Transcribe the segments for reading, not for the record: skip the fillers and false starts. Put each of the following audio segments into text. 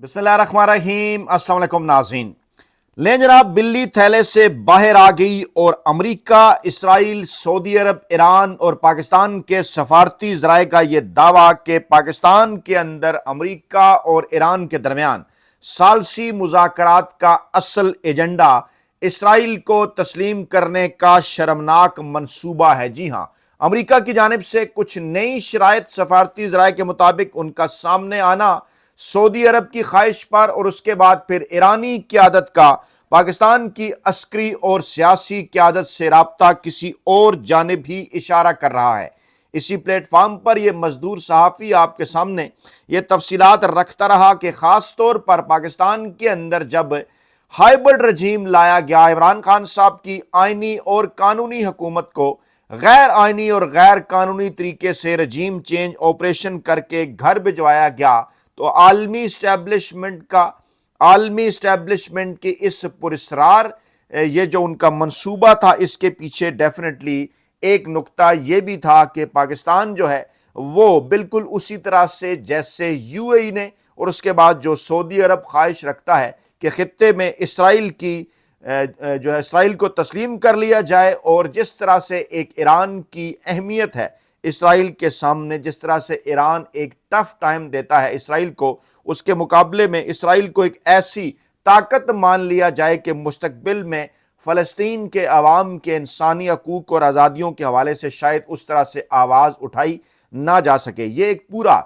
بسم اللہ الرحمن الرحیم۔ السلام علیکم ناظرین۔ لیں جناب، بلی تھیلے سے باہر آ گئی اور امریکہ، اسرائیل، سعودی عرب، ایران اور پاکستان کے سفارتی ذرائع کا یہ دعویٰ کہ پاکستان کے اندر امریکہ اور ایران کے درمیان ثالثی مذاکرات کا اصل ایجنڈا اسرائیل کو تسلیم کرنے کا شرمناک منصوبہ ہے۔ جی ہاں، امریکہ کی جانب سے کچھ نئی شرائط سفارتی ذرائع کے مطابق ان کا سامنے آنا، سعودی عرب کی خواہش پر، اور اس کے بعد پھر ایرانی قیادت کا پاکستان کی عسکری اور سیاسی قیادت سے رابطہ کسی اور جانب ہی اشارہ کر رہا ہے۔ اسی پلیٹ فارم پر یہ مزدور صحافی آپ کے سامنے یہ تفصیلات رکھتا رہا کہ خاص طور پر پاکستان کے اندر جب ہائبرڈ رجیم لایا گیا، عمران خان صاحب کی آئینی اور قانونی حکومت کو غیر آئینی اور غیر قانونی طریقے سے رجیم چینج آپریشن کر کے گھر بھجوایا گیا، تو عالمی اسٹیبلشمنٹ کے اس پراسرار یہ جو ان کا منصوبہ تھا، اس کے پیچھے ڈیفینیٹلی ایک نقطہ یہ بھی تھا کہ پاکستان جو ہے وہ بالکل اسی طرح سے جیسے یو اے ای نے اور اس کے بعد جو سعودی عرب خواہش رکھتا ہے کہ خطے میں اسرائیل کی جو ہے اسرائیل کو تسلیم کر لیا جائے، اور جس طرح سے ایک ایران کی اہمیت ہے اسرائیل کے سامنے، جس طرح سے ایران ایک ٹف ٹائم دیتا ہے اسرائیل کو، اس کے مقابلے میں اسرائیل کو ایک ایسی طاقت مان لیا جائے کہ مستقبل میں فلسطین کے عوام کے انسانی حقوق اور آزادیوں کے حوالے سے شاید اس طرح سے آواز اٹھائی نہ جا سکے۔ یہ ایک پورا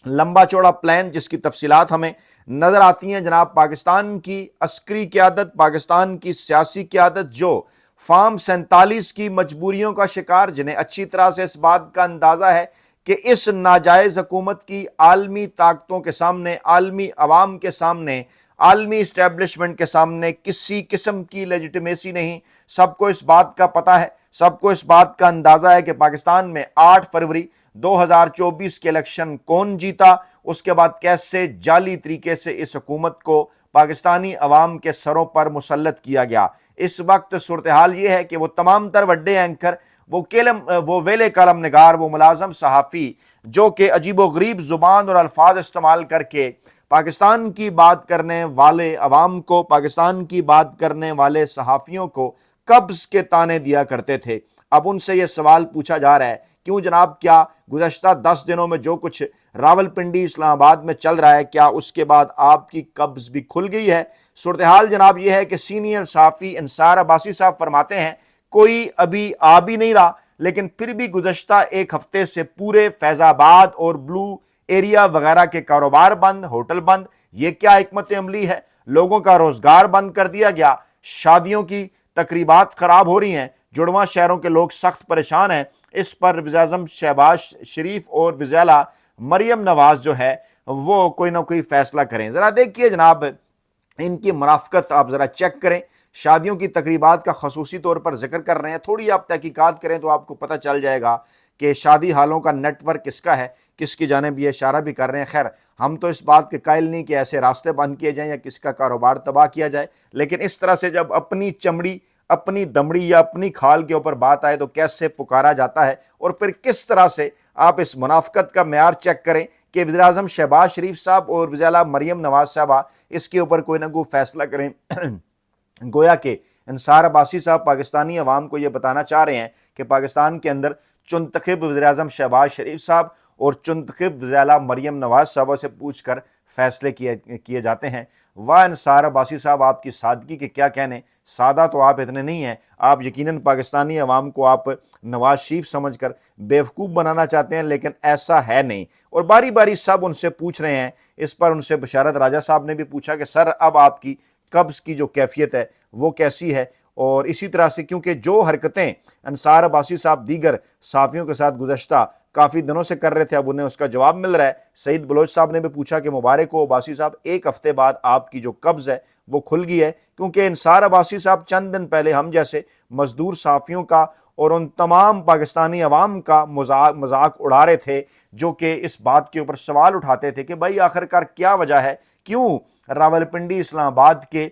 لمبا چوڑا پلان جس کی تفصیلات ہمیں نظر آتی ہیں جناب۔ پاکستان کی عسکری قیادت، پاکستان کی سیاسی قیادت جو فارم 47 کی مجبوریوں کا شکار، جنہیں اچھی طرح سے اس بات کا اندازہ ہے کہ اس ناجائز حکومت کی عالمی طاقتوں کے سامنے، عالمی عوام کے سامنے، عالمی اسٹیبلشمنٹ کے سامنے کسی قسم کی لیجیٹیمیسی نہیں۔ سب کو اس بات کا پتہ ہے، سب کو اس بات کا اندازہ ہے کہ پاکستان میں 8 فروری 2024 کے الیکشن کون جیتا، اس کے بعد کیسے جعلی طریقے سے اس حکومت کو پاکستانی عوام کے سروں پر مسلط کیا گیا۔ اس وقت صورتحال یہ ہے کہ وہ تمام تر وڈے اینکر، وہ ویلے کالم نگار، وہ ملازم صحافی جو کہ عجیب و غریب زبان اور الفاظ استعمال کر کے پاکستان کی بات کرنے والے عوام کو، پاکستان کی بات کرنے والے صحافیوں کو قبض کے طعنے دیا کرتے تھے، اب ان سے یہ سوال پوچھا جا رہا ہے کیوں جناب، کیا گزشتہ 10 دنوں میں جو کچھ راولپنڈی، اسلام آباد میں چل رہا ہے، کیا اس کے بعد آپ کی قبض بھی کھل گئی ہے؟ صورتحال جناب یہ ہے کہ سینئر صحافی انصار عباسی صاحب فرماتے ہیں کوئی ابھی آ بھی نہیں رہا، لیکن پھر بھی گزشتہ ایک ہفتے سے پورے فیض آباد اور بلو ایریا وغیرہ کے کاروبار بند، ہوٹل بند۔ یہ کیا حکمت عملی ہے؟ لوگوں کا روزگار بند کر دیا گیا، شادیوں کی تقریبات خراب ہو رہی ہیں، جڑواں شہروں کے لوگ سخت پریشان ہیں۔ اس پر وزیر اعظم شہباز شریف اور وزیر اعلیٰ مریم نواز جو ہے وہ کوئی نہ کوئی فیصلہ کریں۔ ذرا دیکھیے جناب، ان کی منافقت آپ ذرا چیک کریں۔ شادیوں کی تقریبات کا خصوصی طور پر ذکر کر رہے ہیں، تھوڑی آپ تحقیقات کریں تو آپ کو پتہ چل جائے گا کہ شادی ہالوں کا نیٹ ورک کس کا ہے، کس کی جانب یہ اشارہ بھی کر رہے ہیں۔ خیر، ہم تو اس بات کے قائل نہیں کہ ایسے راستے بند کیے جائیں یا کس کا کاروبار تباہ کیا جائے، لیکن اس طرح سے جب اپنی چمڑی، اپنی دمڑی یا اپنی کھال کے اوپر بات آئے تو کیسے پکارا جاتا ہے، اور پھر کس طرح سے آپ اس منافقت کا معیار چیک کریں کہ وزیر اعظم شہباز شریف صاحب اور وزیر اعلیٰ مریم نواز صاحبہ اس کے اوپر کوئی نہ کوئی فیصلہ کریں۔ گویا کہ انصار عباسی صاحب پاکستانی عوام کو یہ بتانا چاہ رہے ہیں کہ پاکستان کے اندر چنتخب وزیر اعظم شہباز شریف صاحب اور چنتخب وزیر اعلیٰ مریم نواز صاحبہ سے پوچھ کر فیصلے کیے جاتے ہیں۔ واہ انصار عباسی صاحب، آپ کی سادگی کے کیا کہنے، سادہ تو آپ اتنے نہیں ہیں، آپ یقیناً پاکستانی عوام کو آپ نواز شریف سمجھ کر بیوقوف بنانا چاہتے ہیں، لیکن ایسا ہے نہیں۔ اور باری باری سب ان سے پوچھ رہے ہیں۔ اس پر ان سے بشارت راجہ صاحب نے بھی پوچھا کہ سر اب آپ کی قبض کی جو کیفیت ہے وہ کیسی ہے، اور اسی طرح سے کیونکہ جو حرکتیں انصار عباسی صاحب دیگر صحافیوں کے ساتھ گزشتہ کافی دنوں سے کر رہے تھے، اب انہیں اس کا جواب مل رہا ہے۔ سعید بلوچ صاحب نے بھی پوچھا کہ مبارک ہو عباسی صاحب، ایک ہفتے بعد آپ کی جو قبض ہے وہ کھل گئی ہے، کیونکہ انصار عباسی صاحب چند دن پہلے ہم جیسے مزدور صحافیوں کا اور ان تمام پاکستانی عوام کا مذاق اڑا رہے تھے، جو کہ اس بات کے اوپر سوال اٹھاتے تھے کہ بھائی آخرکار کیا وجہ ہے، کیوں راولپنڈی اسلام آباد کے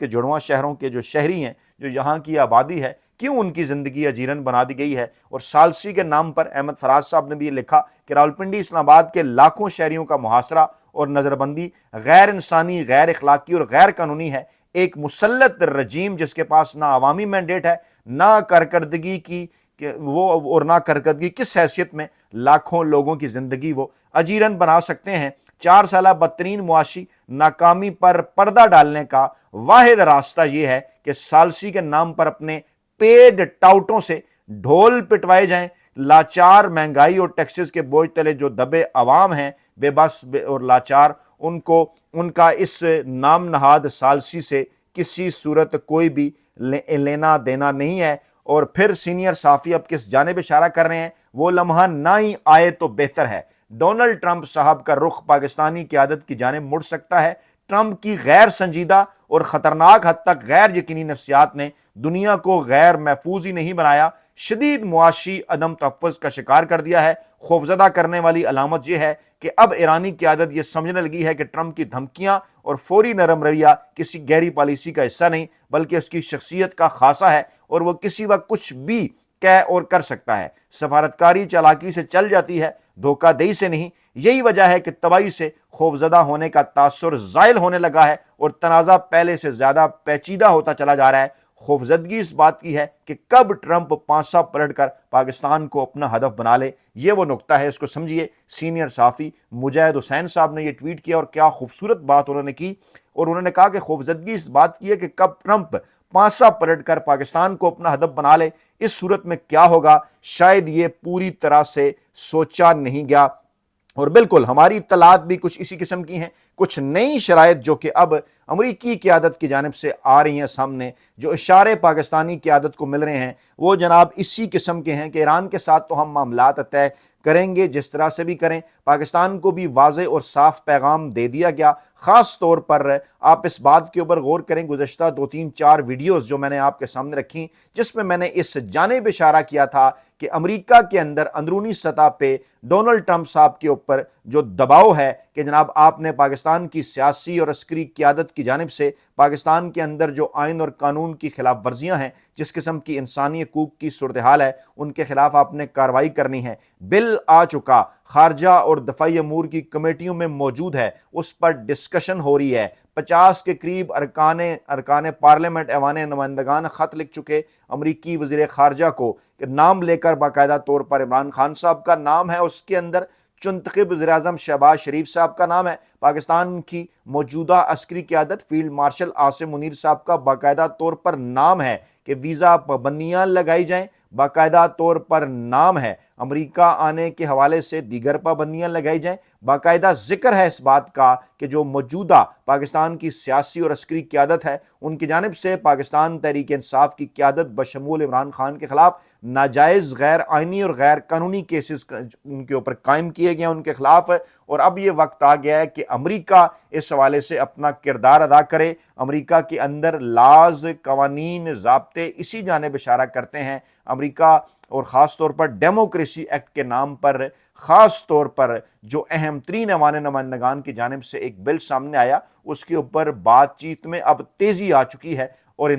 جڑواں شہروں کے جو شہری ہیں، جو یہاں کی آبادی ہے، کیوں ان کی زندگی اجیرن بنا دی گئی ہے۔ اور ثالثی کے نام پر احمد فراز صاحب نے بھی یہ لکھا کہ راولپنڈی اسلام آباد کے لاکھوں شہریوں کا محاصرہ اور نظر بندی غیر انسانی، غیر اخلاقی اور غیر قانونی ہے۔ ایک مسلط رجیم جس کے پاس نہ عوامی مینڈیٹ ہے، نہ کارکردگی کی اور نہ کارکردگی کس حیثیت میں لاکھوں لوگوں کی زندگی وہ اجیرن بنا سکتے ہیں۔ 4 سالہ بدترین معاشی ناکامی پر پردہ ڈالنے کا واحد راستہ یہ ہے کہ ثالثی کے نام پر اپنے پیڈ ٹاؤٹوں سے ڈھول پٹوائے جائیں۔ لاچار، مہنگائی اور ٹیکسز کے بوجھ تلے جو دبے عوام ہیں، بے بس اور لاچار، ان کا اس نام نہاد ثالثی سے کسی صورت کوئی بھی لینا دینا نہیں ہے۔ اور پھر سینئر صحافی اب کس جانب اشارہ کر رہے ہیں، وہ لمحہ نہ ہی آئے تو بہتر ہے۔ ڈونلڈ ٹرمپ صاحب کا رخ پاکستانی قیادت کی جانب مڑ سکتا ہے۔ ٹرمپ کی غیر سنجیدہ اور خطرناک حد تک غیر یقینی نفسیات نے دنیا کو غیر محفوظ ہی نہیں بنایا، شدید معاشی عدم تحفظ کا شکار کر دیا ہے۔ خوفزدہ کرنے والی علامت یہ ہے کہ اب ایرانی قیادت یہ سمجھنے لگی ہے کہ ٹرمپ کی دھمکیاں اور فوری نرم رویہ کسی گہری پالیسی کا حصہ نہیں بلکہ اس کی شخصیت کا خاصہ ہے، اور وہ کسی وقت کچھ بھی کہہ اور کر سکتا ہے۔ سفارتکاری چالاکی سے چل جاتی ہے، دھوکہ دہی سے نہیں۔ یہی وجہ ہے کہ تباہی سے خوفزدہ ہونے کا تاثر زائل ہونے لگا ہے اور تنازع پہلے سے زیادہ پیچیدہ ہوتا چلا جا رہا ہے۔ خوفزدگی اس بات کی ہے کہ کب ٹرمپ پانسا پلٹ کر پاکستان کو اپنا ہدف بنا لے۔ یہ وہ نقطہ ہے، اس کو سمجھیے۔ سینئر صحافی مجاہد حسین صاحب نے یہ ٹویٹ کیا، اور کیا خوبصورت بات انہوں نے کی، اور انہوں نے کہا کہ خوفزدگی اس بات کی ہے کہ کب ٹرمپ پانسا پلٹ کر پاکستان کو اپنا ہدف بنا لے، اس صورت میں کیا ہوگا شاید یہ پوری طرح سے سوچا نہیں گیا۔ اور بالکل ہماری اطلاعات بھی کچھ اسی قسم کی ہیں۔ کچھ نئی شرائط جو کہ اب امریکی قیادت کی جانب سے آ رہی ہیں سامنے، جو اشارے پاکستانی قیادت کو مل رہے ہیں، وہ جناب اسی قسم کے ہیں کہ ایران کے ساتھ تو ہم معاملات طے کریں گے، جس طرح سے بھی کریں۔ پاکستان کو بھی واضح اور صاف پیغام دے دیا گیا۔ خاص طور پر آپ اس بات کے اوپر غور کریں، گزشتہ 2-3-4 ویڈیوز جو میں نے آپ کے سامنے رکھی، جس میں نے اس جانب اشارہ کیا تھا کہ امریکہ کے اندر اندرونی سطح پہ ڈونلڈ ٹرمپ صاحب کے اوپر جو دباؤ ہے کہ جناب آپ نے پاکستان کی سیاسی اور عسکری قیادت کی جانب سے پاکستان کے اندر جو آئین اور قانون کی خلاف ورزیاں ہیں، جس قسم کی انسانی حقوق کی صورتحال ہے، ان کے خلاف آپ نے کارروائی کرنی ہے۔ بل آ چکا، خارجہ اور دفاعی امور کی کمیٹیوں میں موجود ہے، اس پر ڈسکشن ہو رہی ہے۔ 50 کے قریب ارکان پارلیمنٹ ایوان نمائندگان خط لکھ چکے امریکی وزیر خارجہ کو، نام لے کر باقاعدہ طور پر عمران خان صاحب کا نام ہے، اس کے اندر چنتخب وزیر اعظم شہباز شریف صاحب کا نام ہے، پاکستان کی موجودہ عسکری قیادت فیلڈ مارشل عاصم منیر صاحب کا باقاعدہ طور پر نام ہے کہ ویزا پابندیاں لگائی جائیں، باقاعدہ طور پر نام ہے امریکہ آنے کے حوالے سے دیگر پابندیاں لگائی جائیں۔ باقاعدہ ذکر ہے اس بات کا کہ جو موجودہ پاکستان کی سیاسی اور عسکری قیادت ہے، ان کی جانب سے پاکستان تحریک انصاف کی قیادت بشمول عمران خان کے خلاف ناجائز، غیر آئینی اور غیر قانونی کیسز ان کے اوپر قائم کیے گئے ان کے خلاف، اور اب یہ وقت آ گیا ہے کہ امریکہ اس حوالے سے اپنا کردار ادا کرے۔ امریکہ کے اندر لاز، قوانین، ضابطے اسی جانب اشارہ کرتے ہیں۔ امریکہ اور خاص طور پر ڈیموکریسی ایکٹ کے نام پر خاص طور پر جو اہم ترین ایوان نمائندگان کی جانب سے ایک بل سامنے آیا، اس کے اوپر بات چیت میں اب تیزی آ چکی ہے، اور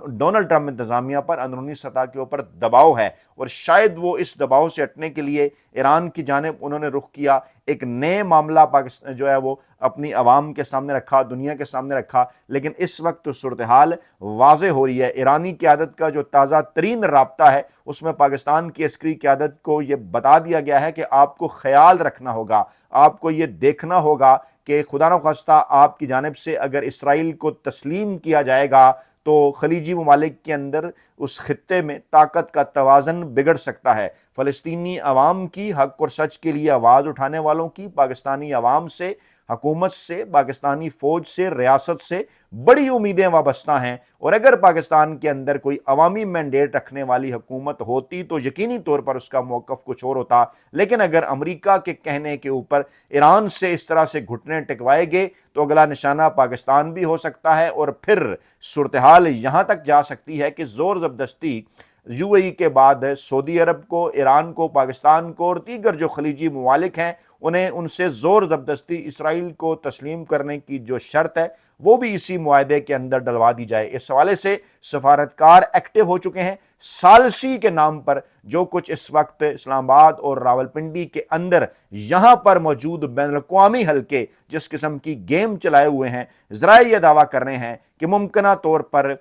ڈونلڈ ٹرمپ انتظامیہ پر اندرونی سطح کے اوپر دباؤ ہے، اور شاید وہ اس دباؤ سے ہٹنے کے لیے ایران کی جانب انہوں نے رخ کیا، ایک نئے معاملہ پاکستان جو ہے وہ اپنی عوام کے سامنے رکھا، دنیا کے سامنے رکھا۔ لیکن اس وقت صورتحال واضح ہو رہی ہے۔ ایرانی قیادت کا جو تازہ ترین رابطہ ہے، اس میں پاکستان کی عسکری قیادت کو یہ بتا دیا گیا ہے کہ آپ کو خیال رکھنا ہوگا، آپ کو یہ دیکھنا ہوگا کہ خدا نخواستہ آپ کی جانب سے اگر اسرائیل کو تسلیم کیا جائے گا تو خلیجی ممالک کے اندر اس خطے میں طاقت کا توازن بگڑ سکتا ہے۔ فلسطینی عوام کی حق اور سچ کے لیے آواز اٹھانے والوں کی پاکستانی عوام سے، حکومت سے، پاکستانی فوج سے، ریاست سے بڑی امیدیں وابستہ ہیں، اور اگر پاکستان کے اندر کوئی عوامی مینڈیٹ رکھنے والی حکومت ہوتی تو یقینی طور پر اس کا موقف کچھ اور ہوتا۔ لیکن اگر امریکہ کے کہنے کے اوپر ایران سے اس طرح سے گھٹنے ٹکوائے گئے تو اگلا نشانہ پاکستان بھی ہو سکتا ہے، اور پھر صورتحال یہاں تک جا سکتی ہے کہ زور زبردستی UAE کے بعد سعودی عرب کو، ایران کو، پاکستان کو اور دیگر جو خلیجی ممالک ہیں انہیں ان سے زور زبردستی اسرائیل کو تسلیم کرنے کی جو شرط ہے وہ بھی اسی معاہدے کے اندر ڈلوا دی جائے۔ اس حوالے سے سفارتکار ایکٹیو ہو چکے ہیں۔ ثالثی کے نام پر جو کچھ اس وقت اسلام آباد اور راولپنڈی کے اندر یہاں پر موجود بین الاقوامی حلقے جس قسم کی گیم چلائے ہوئے ہیں، ذرائع یہ دعویٰ کر رہے ہیں کہ ممکنہ طور پر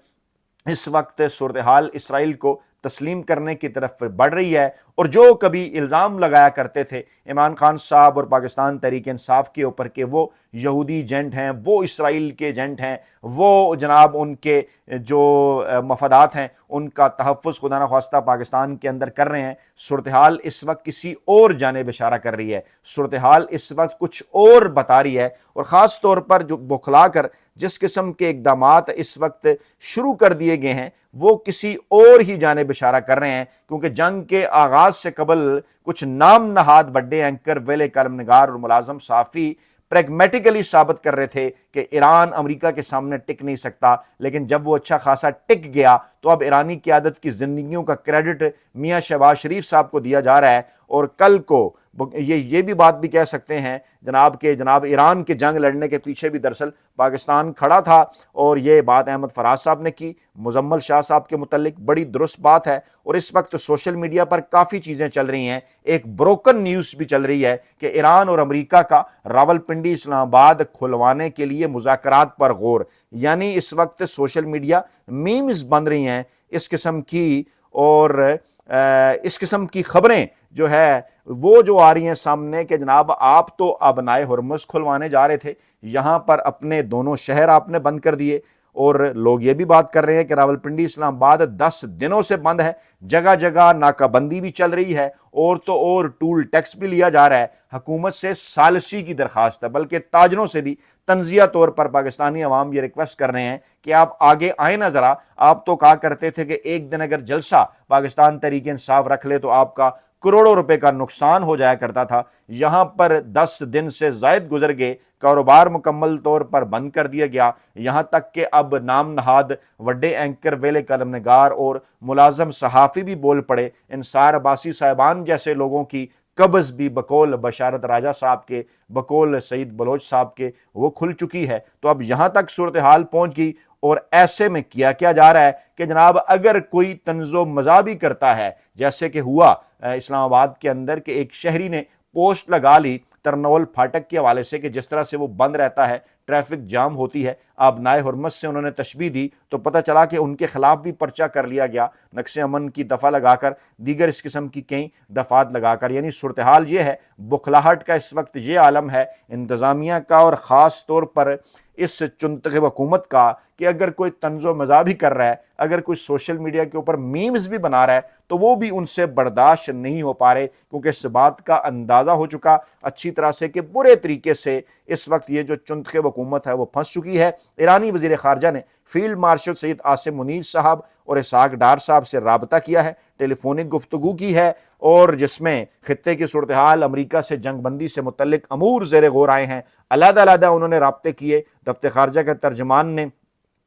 اس وقت صورتحال اسرائیل کو تسلیم کرنے کی طرف بڑھ رہی ہے، اور جو کبھی الزام لگایا کرتے تھے عمران خان صاحب اور پاکستان تحریک انصاف کے اوپر کہ وہ یہودی ایجنٹ ہیں، وہ اسرائیل کے ایجنٹ ہیں، وہ جناب ان کے جو مفادات ہیں ان کا تحفظ خدا نخواستہ پاکستان کے اندر کر رہے ہیں، صورتحال اس وقت کسی اور جانب اشارہ کر رہی ہے، صورتحال اس وقت کچھ اور بتا رہی ہے، اور خاص طور پر جو بوکھلا کر جس قسم کے اقدامات اس وقت شروع کر دیے گئے ہیں وہ کسی اور ہی جانب اشارہ کر رہے ہیں، کیونکہ جنگ کے آغاز سے قبل کچھ نام نہاد بڑے اینکر، ویلے کالم نگار اور ملازم صحافی پریگمیٹیکلی ثابت کر رہے تھے کہ ایران امریکہ کے سامنے ٹک نہیں سکتا، لیکن جب وہ اچھا خاصا ٹک گیا تو اب ایرانی قیادت کی زندگیوں کا کریڈٹ میاں شہباز شریف صاحب کو دیا جا رہا ہے، اور کل کو یہ بھی بات بھی کہہ سکتے ہیں جناب ایران کے جنگ لڑنے کے پیچھے بھی دراصل پاکستان کھڑا تھا، اور یہ بات احمد فراز صاحب نے کی مزمل شاہ صاحب کے متعلق، بڑی درست بات ہے۔ اور اس وقت سوشل میڈیا پر کافی چیزیں چل رہی ہیں، ایک بروکن نیوز بھی چل رہی ہے کہ ایران اور امریکہ کا راولپنڈی اسلام آباد کھلوانے کے لیے مذاکرات پر غور، یعنی اس وقت سوشل میڈیا میمز بن رہی ہیں اس قسم کی، اور اس قسم کی خبریں جو ہے وہ جو آ رہی ہیں سامنے کہ جناب آپ تو ابنائے ہرمز کھلوانے جا رہے تھے، یہاں پر اپنے دونوں شہر آپ نے بند کر دیے، اور لوگ یہ بھی بات کر رہے ہیں کہ راولپنڈی اسلام آباد 10 دنوں سے بند ہے، جگہ جگہ ناکہ بندی بھی چل رہی ہے، اور تو اور ٹول ٹیکس بھی لیا جا رہا ہے۔ حکومت سے ثالثی کی درخواست ہے، بلکہ تاجروں سے بھی تنزیہ طور پر پاکستانی عوام یہ ریکویسٹ کر رہے ہیں کہ آپ آگے آئیں نہ ذرا، آپ تو کہا کرتے تھے کہ ایک دن اگر جلسہ پاکستان تحریک انصاف رکھ لے تو آپ کا کروڑوں روپے کا نقصان ہو جایا کرتا تھا، یہاں پر 10 دن سے زائد گزر گئے، کاروبار مکمل طور پر بند کر دیا گیا، یہاں تک کہ اب نام نہاد وڈے اینکر، ویلے کالم نگار اور ملازم صحافی بھی بول پڑے، انصار عباسی صاحبان جیسے لوگوں کی قبض بھی بقول بشارت راجہ صاحب کے، بقول سعید بلوچ صاحب کے وہ کھل چکی ہے۔ تو اب یہاں تک صورتحال پہنچ گئی، اور ایسے میں کیا جا رہا ہے کہ جناب اگر کوئی طنز و مزاح بھی کرتا ہے، جیسے کہ ہوا اسلام آباد کے اندر کہ ایک شہری نے پوسٹ لگا لی ترنول پھاٹک کے حوالے سے کہ جس طرح سے وہ بند رہتا ہے، ٹریفک جام ہوتی ہے، آبنائے حرمت سے انہوں نے تشبیہ دی، تو پتہ چلا کہ ان کے خلاف بھی پرچہ کر لیا گیا، نقص امن کی دفعہ لگا کر، دیگر اس قسم کی کئی دفعات لگا کر۔ یعنی صورتحال یہ ہے، بخلاہٹ کا اس وقت یہ عالم ہے انتظامیہ کا، اور خاص طور پر اس چنتخب حکومت کا، کہ اگر کوئی طنز و مزاح بھی کر رہا ہے، اگر کوئی سوشل میڈیا کے اوپر میمز بھی بنا رہا ہے، تو وہ بھی ان سے برداشت نہیں ہو پا رہے، کیونکہ اس بات کا اندازہ ہو چکا اچھی طرح سے کہ برے طریقے سے اس وقت یہ جو چنتخب حکومت ہے وہ پھنس چکی ہے۔ ایرانی وزیر خارجہ نے فیلڈ مارشل سید عاصم منیر صاحب اور اسحاق ڈار صاحب سے رابطہ کیا ہے، ٹیلی فونک گفتگو کی ہے، اور جس میں خطے کی صورتحال، امریکہ سے جنگ بندی سے متعلق امور زیر غور آئے ہیں، علیحدہ انہوں نے رابطے کیے۔ دفتر خارجہ کے ترجمان نے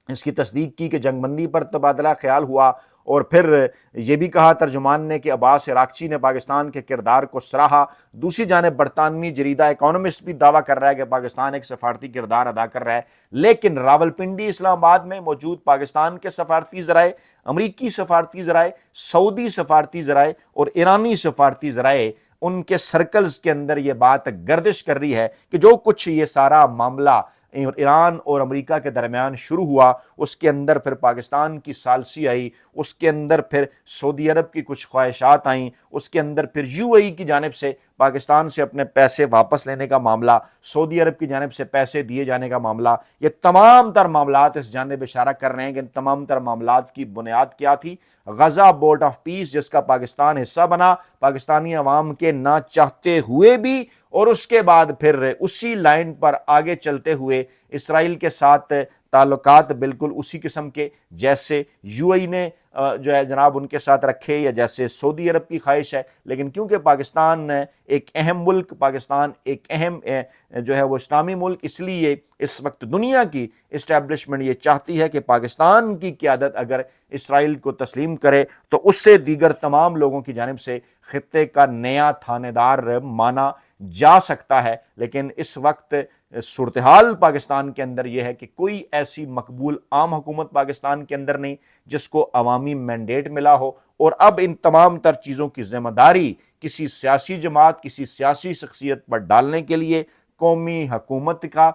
اس کی تصدیق کی کہ جنگ بندی پر تبادلہ خیال ہوا، اور پھر یہ بھی کہا ترجمان نے کہ عباس عراقچی نے پاکستان کے کردار کو سراہا۔ دوسری جانب برطانوی جریدہ اکانومسٹ بھی دعویٰ کر رہا ہے کہ پاکستان ایک سفارتی کردار ادا کر رہا ہے، لیکن راولپنڈی اسلام آباد میں موجود پاکستان کے سفارتی ذرائع، امریکی سفارتی ذرائع، سعودی سفارتی ذرائع اور ایرانی سفارتی ذرائع، ان کے سرکلز کے اندر یہ بات گردش کر رہی ہے کہ جو کچھ یہ سارا معاملہ ایران اور امریکہ کے درمیان شروع ہوا، اس کے اندر پھر پاکستان کی ثالثی آئی، اس کے اندر پھر سعودی عرب کی کچھ خواہشات آئیں، اس کے اندر پھر UAE کی جانب سے پاکستان سے اپنے پیسے واپس لینے کا معاملہ، سعودی عرب کی جانب سے پیسے دیے جانے کا معاملہ، یہ تمام تر معاملات اس جانب اشارہ کر رہے ہیں کہ ان تمام تر معاملات کی بنیاد کیا تھی؟ غزہ بورڈ آف پیس، جس کا پاکستان حصہ بنا پاکستانی عوام کے نہ چاہتے ہوئے بھی، اور اس کے بعد پھر اسی لائن پر آگے چلتے ہوئے اسرائیل کے ساتھ تعلقات بالکل اسی قسم کے جیسے یو اے نے جو ہے جناب ان کے ساتھ رکھے یا جیسے سعودی عرب کی خواہش ہے، لیکن کیونکہ پاکستان ایک اہم ملک، پاکستان ایک اہم جو ہے وہ اسلامی ملک، اس لیے اس وقت دنیا کی اسٹیبلشمنٹ یہ چاہتی ہے کہ پاکستان کی قیادت اگر اسرائیل کو تسلیم کرے تو اس سے دیگر تمام لوگوں کی جانب سے خطے کا نیا تھانے دار مانا جا سکتا ہے۔ لیکن اس وقت صورتحال پاکستان کے اندر یہ ہے کہ کوئی ایسی مقبول عام حکومت پاکستان کے اندر نہیں جس کو عوامی مینڈیٹ ملا ہو، اور اب ان تمام تر چیزوں کی ذمہ داری کسی سیاسی جماعت، کسی سیاسی شخصیت پر ڈالنے کے لیے قومی حکومت کا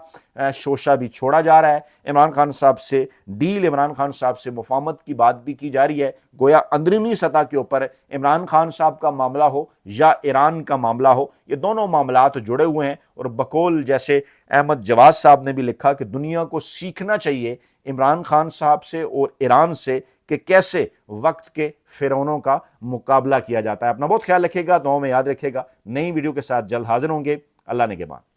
شوشہ بھی چھوڑا جا رہا ہے۔ عمران خان صاحب سے ڈیل، عمران خان صاحب سے مفاہمت کی بات بھی کی جا رہی ہے، گویا اندرونی سطح کے اوپر عمران خان صاحب کا معاملہ ہو یا ایران کا معاملہ ہو، یہ دونوں معاملات جڑے ہوئے ہیں۔ اور بقول جیسے احمد جواد صاحب نے بھی لکھا کہ دنیا کو سیکھنا چاہیے عمران خان صاحب سے اور ایران سے کہ کیسے وقت کے فرعونوں کا مقابلہ کیا جاتا ہے۔ اپنا بہت خیال رکھیے گا، دعاؤں میں یاد رکھیے گا۔ نئی ویڈیو کے ساتھ جلد حاضر ہوں گے۔ اللہ نگہبان۔